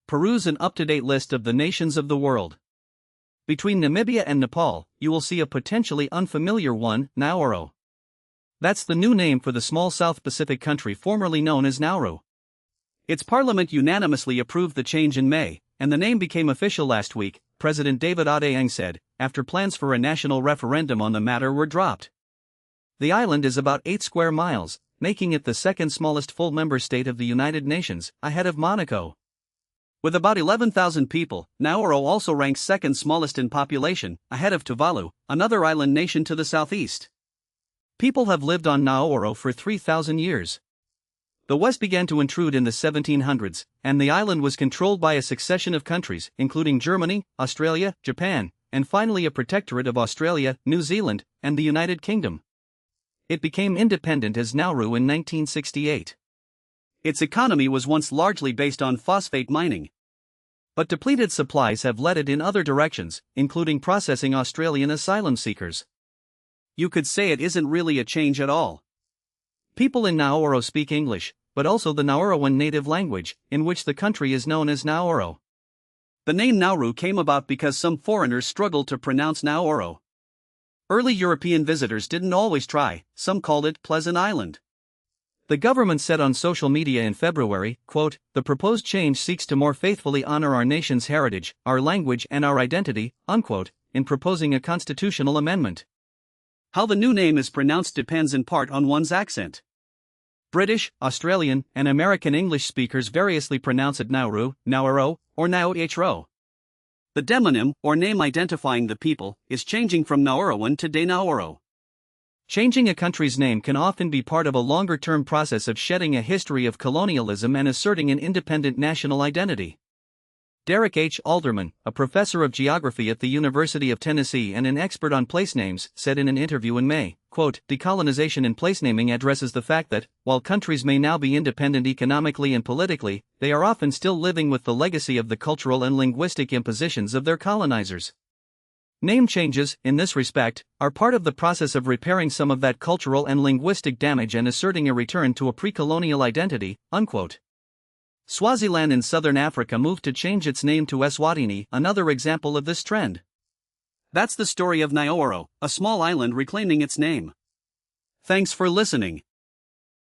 peruse an up-to-date list of the nations of the world. Between Namibia and Nepal, you will see a potentially unfamiliar one, Naoero. That's the new name for the small South Pacific country formerly known as Nauru. Its parliament unanimously approved the change in May, and the name became official last week, President David Adeyang said, after plans for a national referendum on the matter were dropped. The island is about 8 square miles, making it the second smallest full member state of the United Nations, ahead of Monaco. With about 11,000 people, Nauru also ranks second smallest in population, ahead of Tuvalu, another island nation to the southeast. People have lived on Nauru for 3,000 years. The West began to intrude in the 1700s, and the island was controlled by a succession of countries, including Germany, Australia, Japan, and finally a protectorate of Australia, New Zealand, and the United Kingdom. It became independent as Nauru in 1968. Its economy was once largely based on phosphate mining. But depleted supplies have led it in other directions, including processing Australian asylum seekers. You could say it isn't really a change at all. People in Nauru speak English, but also the Nauruan native language, in which the country is known as Naoero. The name Nauru came about because some foreigners struggled to pronounce Naoero. Early European visitors didn't always try, some called it Pleasant Island. The government said on social media in February, quote, "The proposed change seeks to more faithfully honor our nation's heritage, our language and our identity," unquote, in proposing a constitutional amendment. How the new name is pronounced depends in part on one's accent. British, Australian, and American English speakers variously pronounce it Nauru, Naoero, or Naoero. The demonym, or name identifying the people, is changing from Nauruan to De Naoero. Changing a country's name can often be part of a longer-term process of shedding a history of colonialism and asserting an independent national identity. Derek H. Alderman, a professor of geography at the University of Tennessee and an expert on place names, said in an interview in May, quote, "Decolonization in placenaming addresses the fact that, while countries may now be independent economically and politically, they are often still living with the legacy of the cultural and linguistic impositions of their colonizers. Name changes, in this respect, are part of the process of repairing some of that cultural and linguistic damage and asserting a return to a pre-colonial identity," unquote. Swaziland in southern Africa moved to change its name to Eswatini, another example of this trend. That's the story of Naoero, a small island reclaiming its name. Thanks for listening.